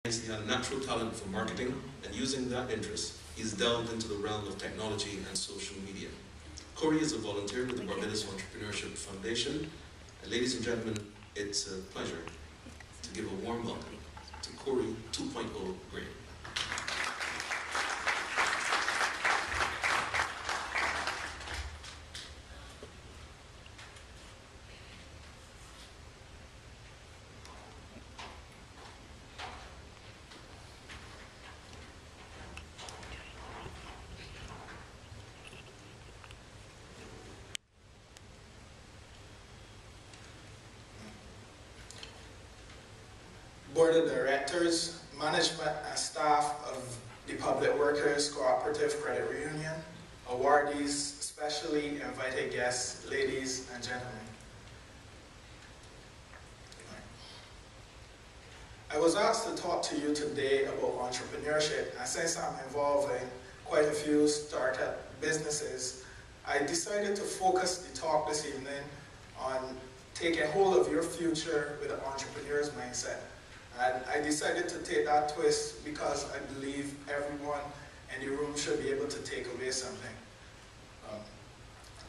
He had a natural talent for marketing, and using that interest, he's delved into the realm of technology and social media. Corey is a volunteer with the Barbados Entrepreneurship Foundation. And ladies and gentlemen, it's a pleasure to give a warm welcome to Corey 2.0 Graham. Board of Directors, management and staff of the Public Workers Cooperative Credit Union, awardees, specially invited guests, ladies and gentlemen. I was asked to talk to you today about entrepreneurship, and since I'm involved in quite a few startup businesses, I decided to focus the talk this evening on taking hold of your future with an entrepreneur's mindset. And I decided to take that twist because I believe everyone in the room should be able to take away something.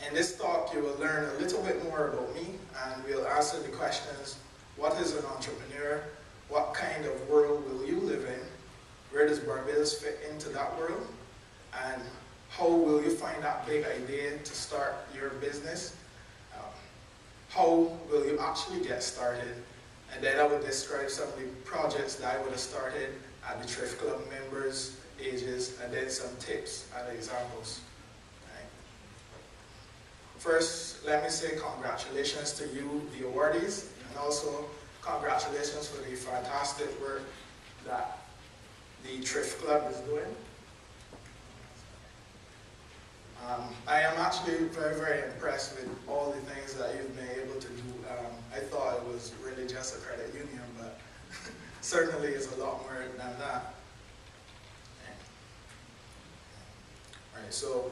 In this talk, you will learn a little bit more about me, and we'll answer the questions: what is an entrepreneur? What kind of world will you live in? Where does Barbados fit into that world? And how will you find that big idea to start your business? How will you actually get started? And then I would describe some of the projects that I would have started at the Thrift Club members' ages, and then some tips and examples. Right. First, let me say congratulations to you, the awardees, and also congratulations for the fantastic work that the Thrift Club is doing. I am actually very, very impressed with all the things that you've been able to do. I thought it was really just a credit union, but certainly it's a lot more than that. All right, so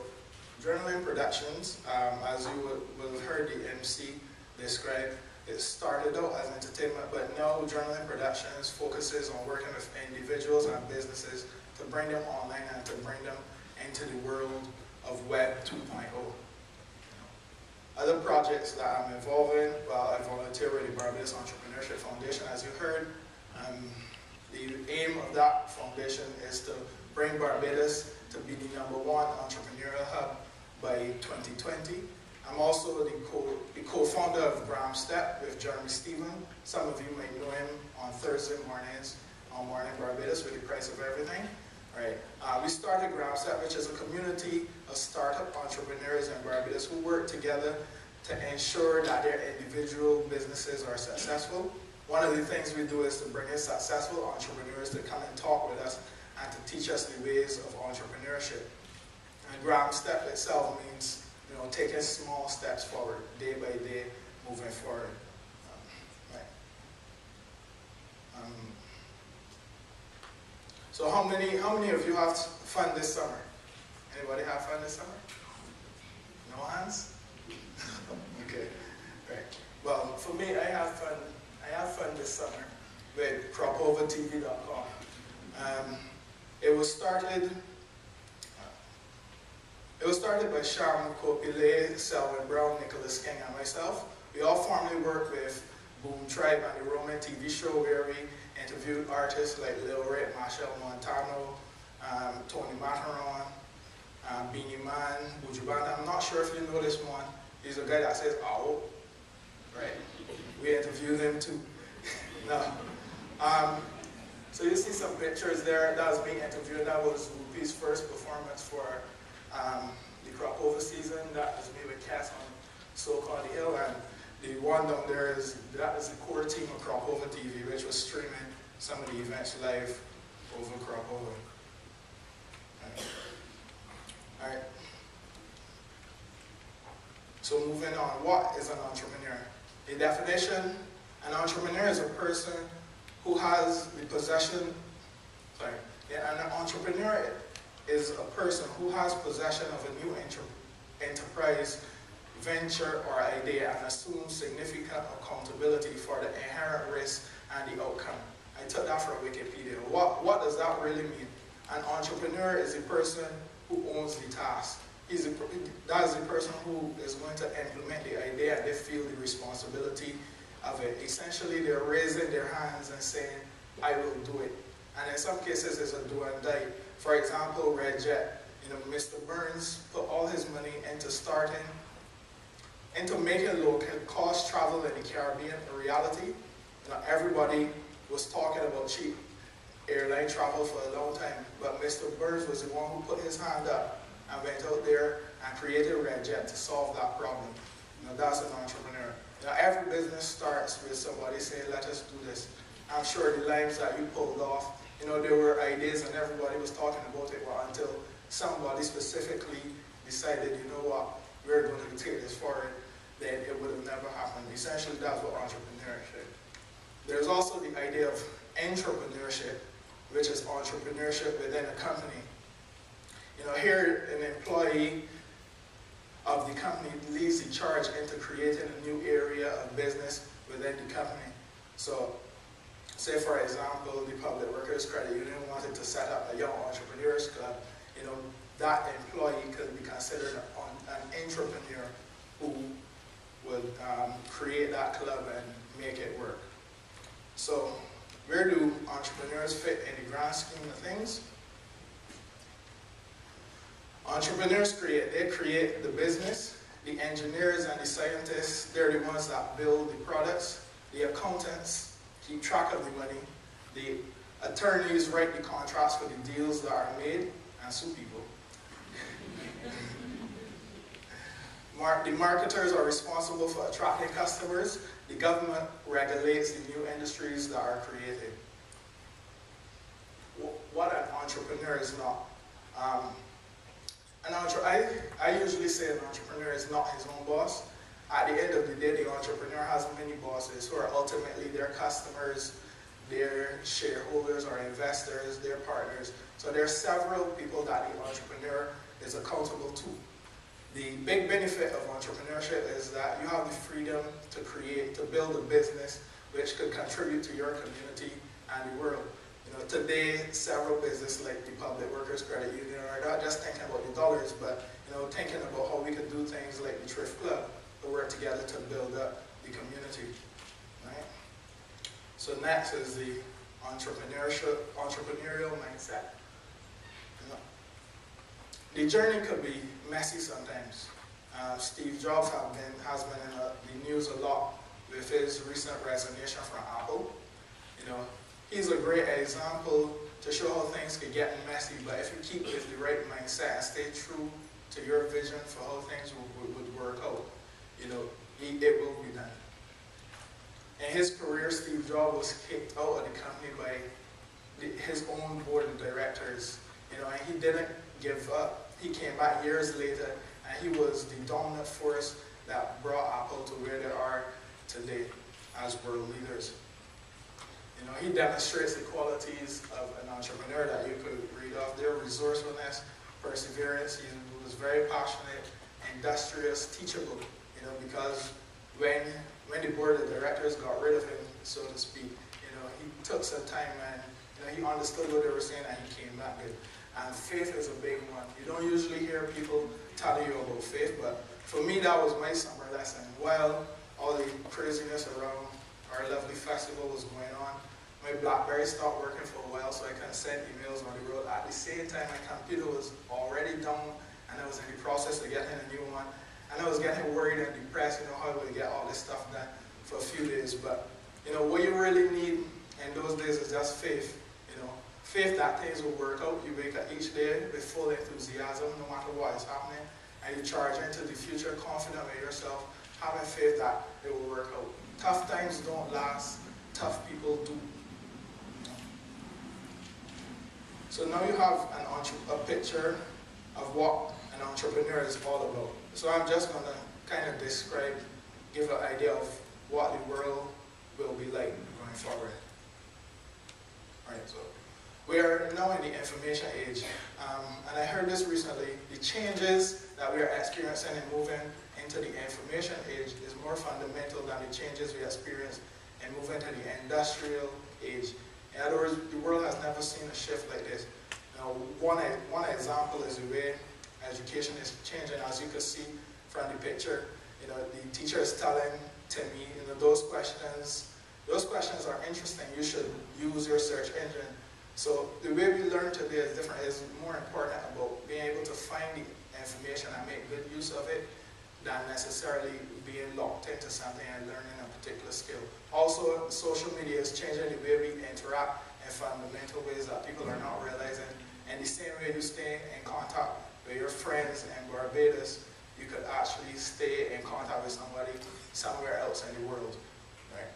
Journaling Productions, as you will have heard the MC describe, it started out as entertainment, but now Journaling Productions focuses on working with individuals and businesses to bring them online and to bring them into the world of Web 2.0. Other projects that I'm involved in, well, I volunteer with the Barbados Entrepreneurship Foundation, as you heard. The aim of that foundation is to bring Barbados to be the #1 entrepreneurial hub by 2020. I'm also the co-founder of Graham Step with Jeremy Stephen. Some of you may know him on Thursday mornings on Morning Barbados with the Price of Everything. Right. We started Graham Step, which is a community of startup entrepreneurs in Barbados who work together to ensure that their individual businesses are successful. One of the things we do is to bring in successful entrepreneurs to come and talk with us and to teach us the ways of entrepreneurship. And Graham Step itself means, taking small steps forward, day by day, moving forward. So how many of you have fun this summer? Anybody have fun this summer? No hands? Okay, right. Well, for me, I have fun this summer with CropOverTV.com. It was started by Sham Kopile, Selwyn Brown, Nicholas King, and myself. We all formerly worked with Boom Tribe and the Roman TV show, where we interviewed artists like Lil Rick, Marshall Montano, Tony Mataron, Beanie Man, Buju Banton. I'm not sure if you know this one. He's a guy that says, "Ow." Right? We interviewed him too. No. So you see some pictures there. That was me interviewed. That was Whoopi's first performance for the Crop Over season. That was me with Cass on So-Called Hill, and the one down there that is the core team of Crop Over TV, which was streaming some of the events live over Crop Over. All right. So moving on, what is an entrepreneur? The definition: an entrepreneur is a person who has the possession. An entrepreneur is a person who has possession of a new enterprise, venture, or idea, and assumes significant accountability for the inherent risk and the outcome. I took that from Wikipedia. What does that really mean? An entrepreneur is a person who owns the task. That is the person who is going to implement the idea and they feel the responsibility of it. Essentially, they're raising their hands and saying, I will do it. And in some cases, it's a do and die. For example, Red Jet. Mr. Burns put all his money into making low-cost travel in the Caribbean a reality. Everybody was talking about cheap airline travel for a long time, but Mr. Burns was the one who put his hand up and went out there and created Red Jet to solve that problem. That's an entrepreneur. Every business starts with somebody saying, let us do this. I'm sure the lines that you pulled off, there were ideas and everybody was talking about it, until somebody specifically decided, you know what, we're going to take this forward, then it would have never happened. Essentially, that's what entrepreneurship. There's also the idea of entrepreneurship, which is entrepreneurship within a company. Here an employee of the company leads the charge into creating a new area of business within the company. So, say for example, the Public Workers Credit Union wanted to set up a young entrepreneurs club. That employee could be considered an entrepreneur who would create that club and make it work. So, where do entrepreneurs fit in the grand scheme of things? Entrepreneurs create the business. The engineers and the scientists, they're the ones that build the products. The accountants keep track of the money. The attorneys write the contracts for the deals that are made and sue people. The marketers are responsible for attracting customers. The government regulates the new industries that are created. What an entrepreneur is not. I usually say an entrepreneur is not his own boss. At the end of the day, the entrepreneur has many bosses who are ultimately their customers, their shareholders or investors, their partners. So there are several people that the entrepreneur is accountable to. The big benefit of entrepreneurship is that you have the freedom to build a business which could contribute to your community and the world. Today, several businesses like the Public Workers Credit Union are not just thinking about the dollars, but thinking about how we could do things like the Thrift Club to work together to build up the community. Right? So next is the entrepreneurial mindset. The journey could be messy sometimes. Steve Jobs has been in the news a lot with his recent resignation from Apple. He's a great example to show how things can get messy, but if you keep with the right mindset and stay true to your vision for how things would work out, it will be done. In his career, Steve Jobs was kicked out of the company by his own board of directors, and he didn't give up. He came back years later, and he was the dominant force that brought Apple to where they are today as world leaders. He demonstrates the qualities of an entrepreneur that you could read off there: resourcefulness, perseverance. He was very passionate, industrious, teachable. Because when the board of directors got rid of him, so to speak, he took some time and he understood what they were saying and he came back good. And faith is a big one. You don't usually hear people tell you about faith, but for me that was my summer lesson. While all the craziness around our lovely festival was going on, my BlackBerry stopped working for a while, so I couldn't send emails on the road. At the same time, my computer was already down, and I was in the process of getting a new one. And I was getting worried and depressed, how do I get all this stuff done for a few days. But, what you really need in those days is just faith. Faith that things will work out. You wake up each day with full enthusiasm, no matter what is happening, and you charge into the future confident in yourself, having faith that it will work out. Tough times don't last, tough people do. So now you have a picture of what an entrepreneur is all about. So I'm just going to kind of give an idea of what the world will be like going forward. All right, so we are now in the information age. And I heard this recently: the changes that we are experiencing and moving into the information age is more fundamental than the changes we experience in moving to the industrial age. In other words, the world has never seen a shift like this. Now, one example is the way education is changing. As you can see from the picture, the teacher is telling Timmy, those questions are interesting. You should use your search engine. So the way we learn today is different. It's more important about being able to find the information and make good use of it than necessarily being locked into something and learning a particular skill. Also, social media is changing the way we interact in fundamental ways that people are not realizing. And the same way you stay in contact with your friends in Barbados, you could actually stay in contact with somebody somewhere else in the world. Right?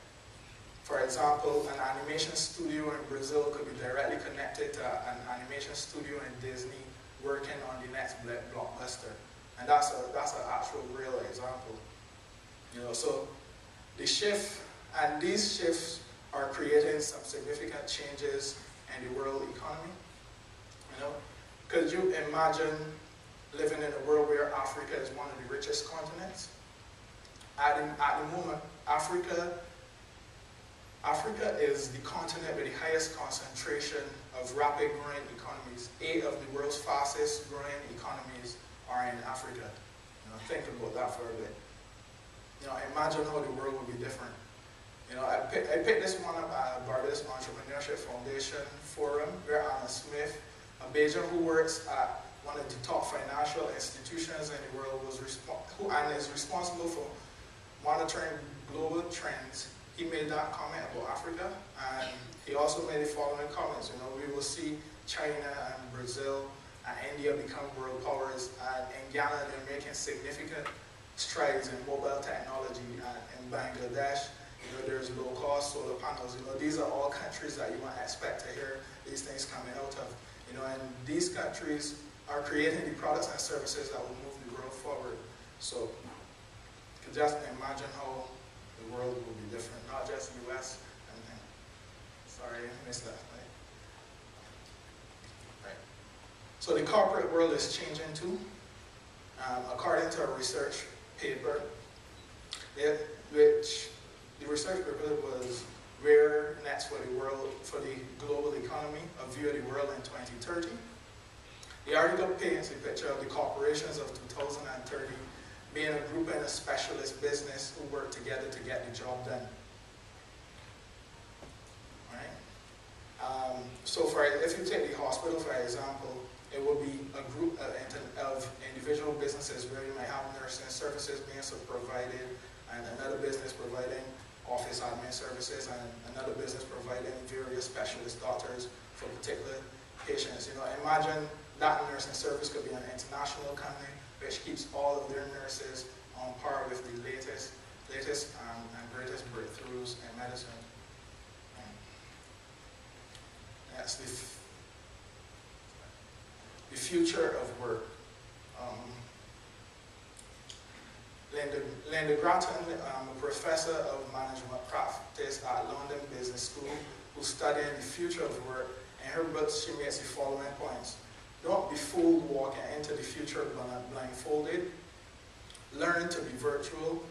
For example, an animation studio in Brazil could be directly connected to an animation studio in Disney working on the next blockbuster. And that's an actual real example. So the shift, and these shifts are creating some significant changes in the world economy. Could you imagine living in a world where Africa is one of the richest continents? At the moment, Africa is the continent with the highest concentration of rapid growing economies. 8 of the world's fastest growing economies are in Africa. Think about that for a bit. Imagine how the world would be different. I picked this one up at Barbados Entrepreneurship Foundation Forum, where Anna Smith, a Bajan who works at one of the top financial institutions in the world, and is responsible for monitoring global trends. He made that comment about Africa, and he also made the following comments. We will see China and Brazil and India become world powers, and in Ghana they're making significant strides in mobile technology, and in Bangladesh, there's low-cost solar panels. These are all countries that you might expect to hear these things coming out of. And these countries are creating the products and services that will move the world forward. So you can just imagine how the world will be different, not just the US. Sorry, I missed that. Right. So the corporate world is changing too. According to a research paper, which the research paper was Where Next for the World, for the Global Economy, a View of the World in 2030. The article paints a picture of the corporations of 2030 being a group and a specialist business who work together to get the job done. Right? So if you take the hospital, for example, it will be a group of individual businesses where you might have nursing services being provided, and another business providing office admin services, and another business providing various specialist doctors for particular patients. Imagine that nursing service could be an international company which keeps all of their nurses on par with the latest and greatest breakthroughs in medicine. That's the future of work. Linda Grattan, a professor of management practice at London Business School, who's studying the future of work. In her book, she makes the following points. Don't be fooled walking into the future blindfolded. Learn to be virtual.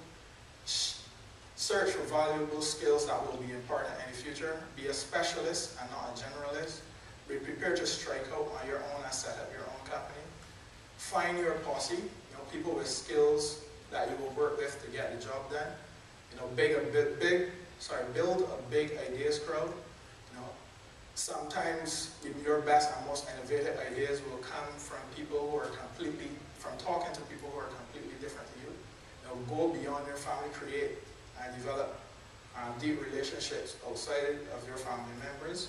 Search for valuable skills that will be important in the future. Be a specialist and not a generalist. Be prepared to strike out on your own and set up your own company. Find your posse, people with skills that you will work with to get the job done. Build a big ideas crowd. Sometimes your best and most innovative ideas will come from people who are talking to people who are completely different to you. Go beyond your family, create and develop deep relationships outside of your family members.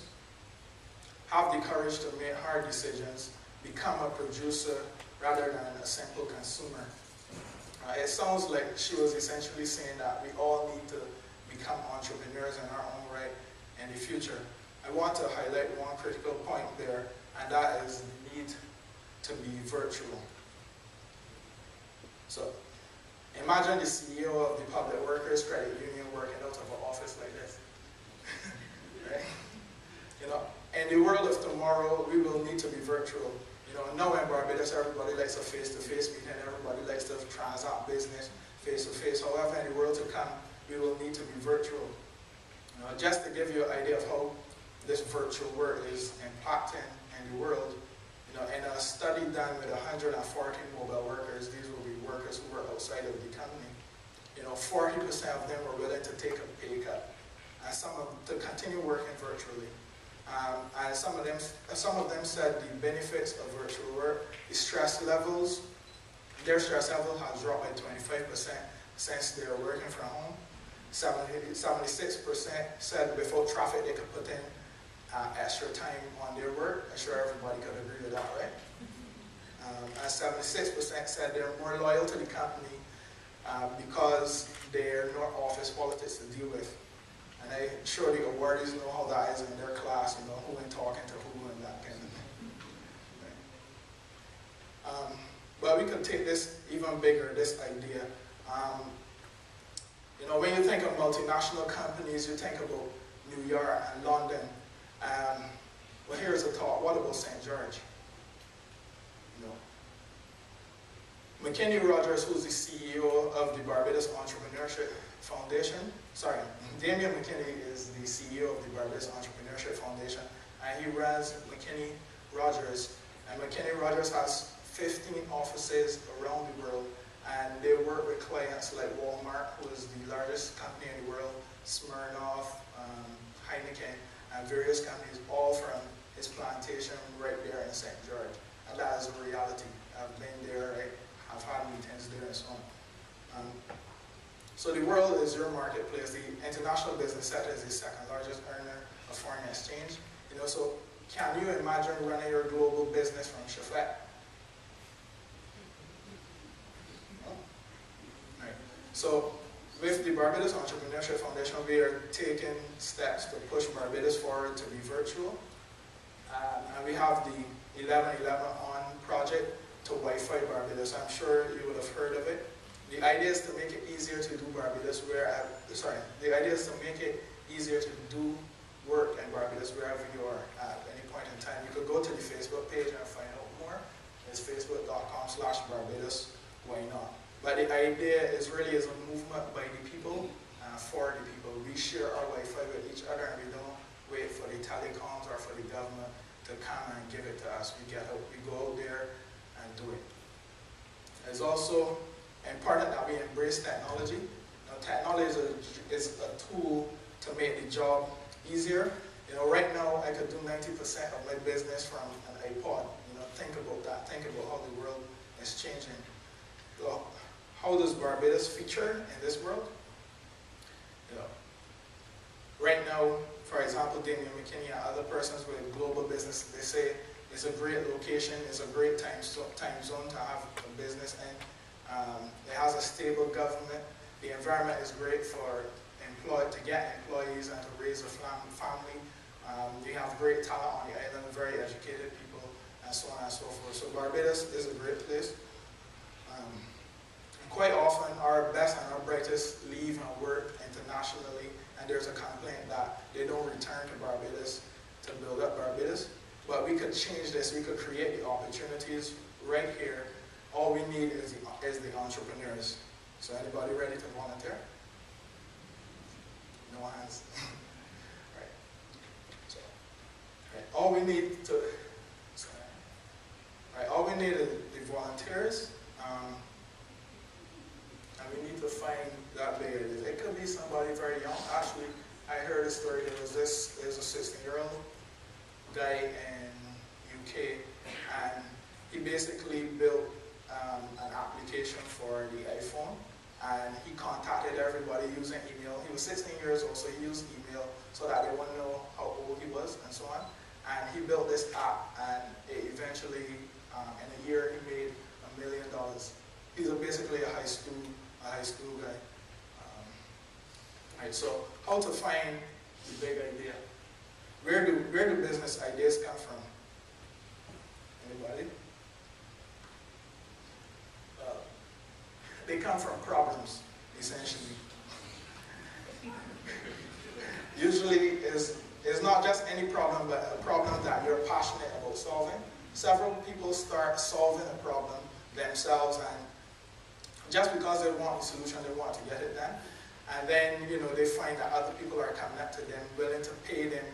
Have the courage to make hard decisions. Become a producer rather than a simple consumer. It sounds like she was essentially saying that we all need to become entrepreneurs in our own right in the future. I want to highlight one critical point there, and that is the need to be virtual. So, imagine the CEO of the Public Workers Credit Union working out of an office like this. Right? In the world of tomorrow, we will need to be virtual. Now in Barbados, everybody likes a face-to-face meeting, everybody likes to transact business face-to-face. However, in the world to come, we will need to be virtual. Just to give you an idea of how this virtual work is impacting in the world. You know, in a study done with 140 mobile workers, these will be workers who were outside of the company. You know, 40% of them were willing to take a pay cut, and some of to continue working virtually. And some of them said the benefits of virtual work, the stress levels, their stress level has dropped by 25% since they are working from home. 76% said without traffic they could put in extra time on their work. I'm sure everybody could agree with that, right? And 76% said they're more loyal to the company because there are no office politics to deal with. And I'm sure the awardees know how that is in their class, you know, who ain't talking to who and that kind of thing. Right? But we could take this even bigger, this idea. You know, when you think of multinational companies, you think about New York and London. Well, here's a thought. What about St. George? You know, McKinney Rogers, who's the CEO of the Barbados Entrepreneurship Foundation. Sorry, Damian McKinney is the CEO of the Barbados Entrepreneurship Foundation, and he runs McKinney Rogers. And McKinney Rogers has 15 offices around the world, and they work with clients like Walmart, who is the largest company in the world, Smirnoff, Heineken, and various companies, all from his plantation right there in St. George. And that is a reality. I've been there, I've had meetings there and so on. So the world is your marketplace. The international business sector is the second largest earner of foreign exchange. You know, so can you imagine running your global business from Shafet? No? Right. So with the Barbados Entrepreneurship Foundation, we are taking steps to push Barbados forward to be virtual. And we have the 1111 On project to Wi-Fi Barbados. I'm sure you would have heard of it. The idea is to make it easier to do Barbados the idea is to make it easier to do work in Barbados wherever you are at any point in time. You could go to the Facebook page and find out more. It's facebook.com/Barbados. Why not? But the idea is really is a movement by the people for the people. We share our Wi-Fi with each other, and we don't wait for the telecoms or for the government to come and give it to us. We go out there and do it. It's also important that we embrace technology. You know, technology is a tool to make the job easier. You know, right now I could do 90% of my business from an iPod. You know, think about that. Think about how the world is changing. So, how does Barbados feature in this world? You know, right now, for example, Damian McKinney and other persons with global business, they say it's a great location, it's a great time zone to have a business in. It has a stable government. The environment is great for to get employees and to raise a family. You have great talent on the island, very educated people, and so on and so forth. So Barbados is a great place. Quite often, our best and our brightest leave and work internationally, and there's a complaint that they don't return to Barbados to build up Barbados. But we could change this. We could create the opportunities right here. All we need is the entrepreneurs. So anybody ready to volunteer? No hands. Right. So, right. All we need is the volunteers. And we need to find that layer. It could be somebody very young. Actually, I heard a story. There's a 16-year-old guy in UK, and he basically built an application for the iPhone, and he contacted everybody using email. He was 16 years old, so he used email so that they wouldn't know how old he was and so on. And he built this app, and it eventually, in a year, he made $1 million. He's basically a high school guy. Right, so how to find the big idea? Where do business ideas come from? Anybody? They come from problems, essentially. Usually it's not just any problem, but a problem that you're passionate about solving. Several people start solving a problem themselves, and just because they want a solution, they want to get it done. And then, you know, they find that other people are coming up to them, willing to pay them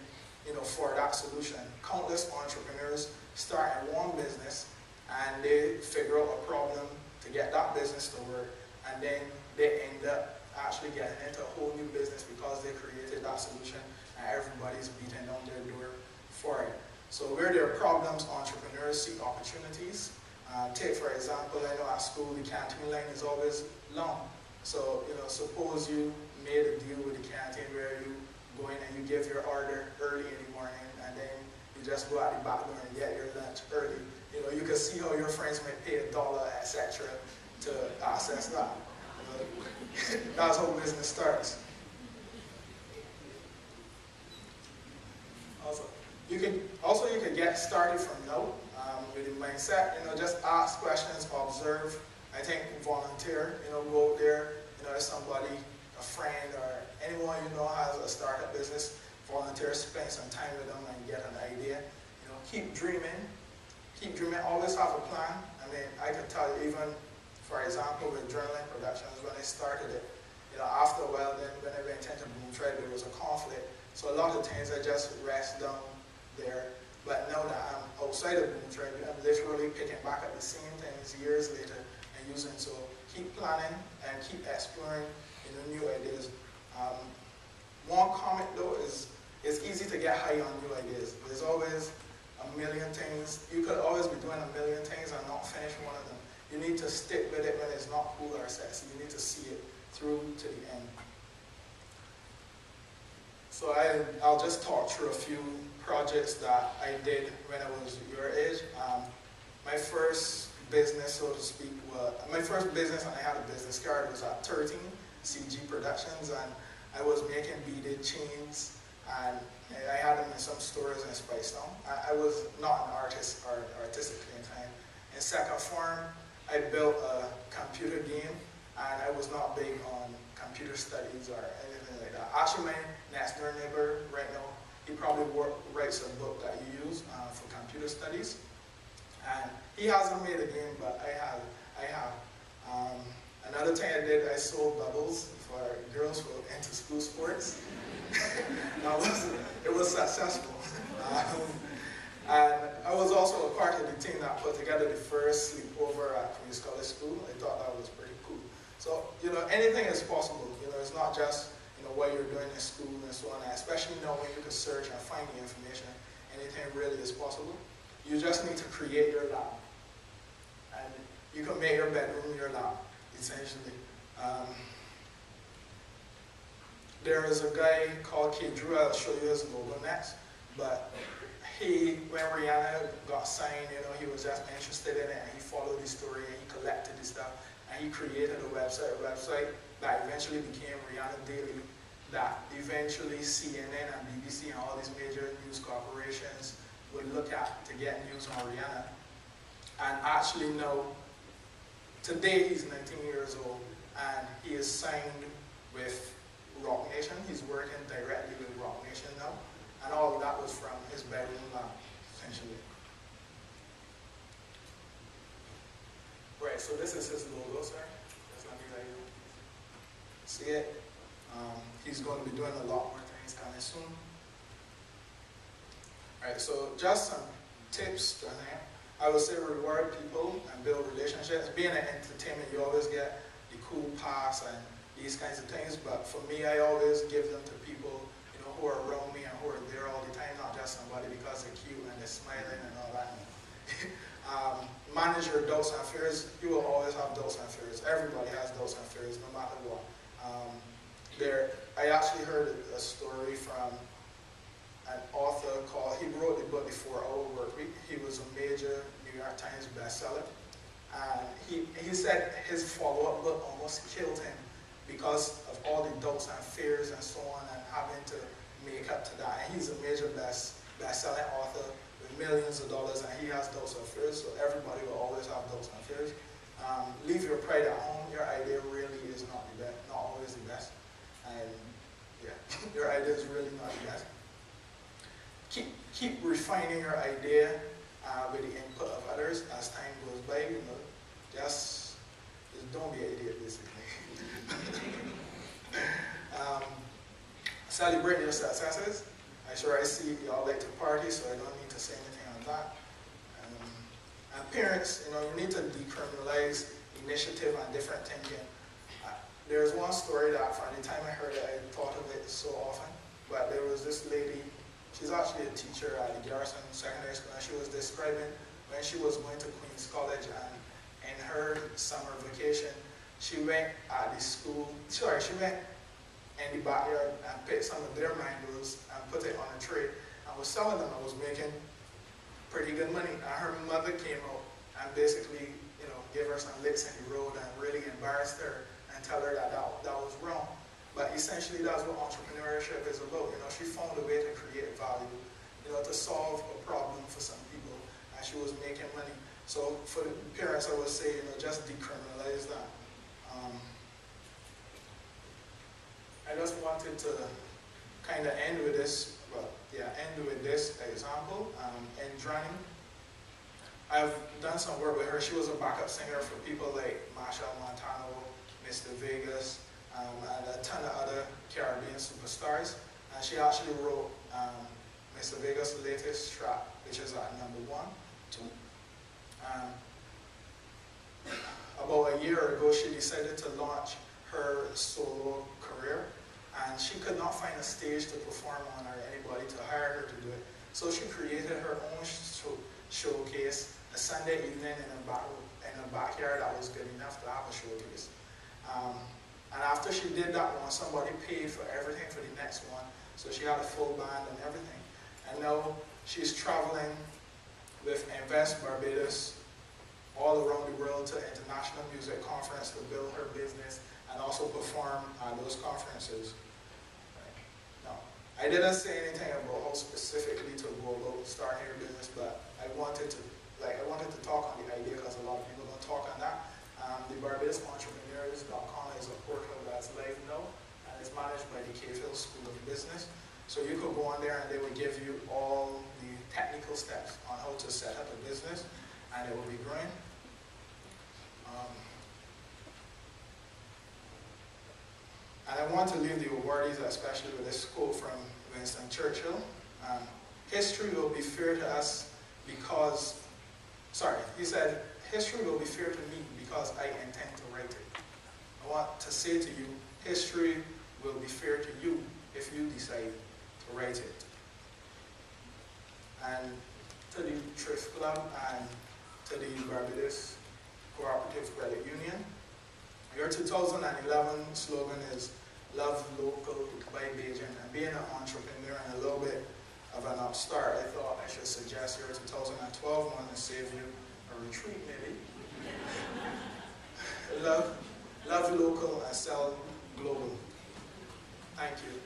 for that solution. Countless entrepreneurs start in one business and they figure out a problem to get that business to work, and then they end up actually getting into a whole new business because they created that solution and everybody's beating on their door for it. So where there are problems, entrepreneurs seek opportunities. Take for example, I know at school the canteen line is always long. So suppose you made a deal with the canteen where you go in and you give your order early in the morning, and then you just go out the back door and get your lunch early. You can see how your friends might pay $1, etc. to access that. That's how business starts. You can get started from now with the mindset. Just ask questions, observe. I think volunteer. Go out there. If somebody, a friend, or anyone has a startup business, volunteer, spend some time with them and get an idea. Keep dreaming. Keep dreaming. Always have a plan. I mean, I can tell you, even for example, with Journaling Productions, when I started it, after a while, then when I went into Boom Tribe, there was a conflict. So a lot of things I just rest down there. But now that I'm outside of Boom Tribe, I'm literally picking back up the same things years later and using. So keep planning and keep exploring new ideas. One comment though is it's easy to get high on new ideas. There's always a million things. You could always be doing a million things and not finish one of them. You need to stick with it when it's not cool or sexy. You need to see it through to the end. So I'll just talk through a few projects that I did when I was your age. My first business, so to speak, my first business, and I had a business card, was at 13, CG Productions, and I was making beaded chains, and I had them in some stores in Spicetown. I was not an artist or artistically inclined. In second form, I built a computer game, and I was not big on computer studies or anything like that. Actually, my next door neighbor right now, he probably writes a book that you use for computer studies. And he hasn't made a game, but I have. Another thing I did, I sold bubbles for girls who were into school sports. It was successful. And I was also a part of the team that put together the first sleepover at Queen's College School. I thought that was pretty cool. So, anything is possible. It's not just, what you're doing in school and so on, and especially when you can search and find the information. Anything really is possible. You just need to create your lab. And you can make your bedroom your lab, essentially. There is a guy called Kid Drew. I'll show you his logo next. But when Rihanna got signed, he was just interested in it, and he followed the story, and he collected the stuff, and he created a website that eventually became Rihanna Daily, that eventually CNN and BBC and all these major news corporations would look at to get news on Rihanna. And actually now, today he's 19 years old, and he is signed with Rock Nation. He's working directly with Rock Nation now. And all of that was from his bedroom lab, essentially. Right, so this is his logo, sir. That's not like you see it. He's going to be doing a lot more things coming soon. Alright, so just some tips. I would say reward people and build relationships. Being in entertainment, you always get the cool pass and these kinds of things, but for me, I always give them to people who are around me and who are there all the time, not just somebody because they're cute and they're smiling and all that. Manage your doubts and fears. You will always have doubts and fears. Everybody has doubts and fears, no matter what. I actually heard a story from an author he wrote the book, The 4-Hour Workweek. He was a major New York Times bestseller. And he said his follow-up book almost killed him because of all the doubts and fears and so on, and having to make up to that. And he's a major best-selling author with millions of dollars, and he has doubts and fears, so everybody will always have doubts and fears. Leave your pride at home. Your idea really is not the best, not always the best. And yeah, your idea is really not the best. Keep refining your idea with the input of others as time goes by. Just don't be an idiot, basically. Celebrate your successes. I'm sure I see y'all like to party, so I don't need to say anything on that. And parents, you need to decriminalize initiative and different thinking. There's one story that from the time I heard it, I thought of it so often, but there was this lady, she's actually a teacher at the Garrison Secondary School, and she was describing when she was going to Queens College, and in her summer vacation, she went at the school, she went in the backyard and picked some of their mangoes and put it on a tray and was selling them. I was making pretty good money. And her mother came out and basically, gave her some licks in the road and really embarrassed her and tell her that was wrong. But essentially that's what entrepreneurship is about. She found a way to create value, to solve a problem for some people, and she was making money. So for the parents, I would say, just decriminalize that. I just wanted to kind of end with this, example. In Drowning, I've done some work with her. She was a backup singer for people like Machel Montano, Mr. Vegas, and a ton of other Caribbean superstars. And she actually wrote Mr. Vegas' latest track, which is at #1, 2. About a year ago, she decided to launch her solo career, and she could not find a stage to perform on or anybody to hire her to do it. So she created her own showcase, a Sunday evening in a backyard that was good enough to have a showcase. And after she did that one, somebody paid for everything for the next one, so she had a full band and everything. And now she's traveling with Invest Barbados all around the world to international music conference to build her business and also perform at those conferences. Now, I didn't say anything about how specifically to go about starting your business, but I wanted to talk on the idea because a lot of people don't talk on that. The BarbadosEntrepreneurs.com is a portal that's live now, and it's managed by the Cave Hill School of Business. So you could go on there and they will give you all the technical steps on how to set up a business, and it will be growing. And I want to leave the awardees especially with this quote from Winston Churchill. History will be fair to us because, he said, history will be fair to me because I intend to write it. I want to say to you, history will be fair to you if you decide to write it. And to the Thrift Club and to the Barbados Cooperative Credit Union, your 2011 slogan is Love Local, Buy Bajan. And being an entrepreneur and a little bit of an upstart, I thought I should suggest your 2012 one to save you a retreat maybe. Love local and sell global. Thank you.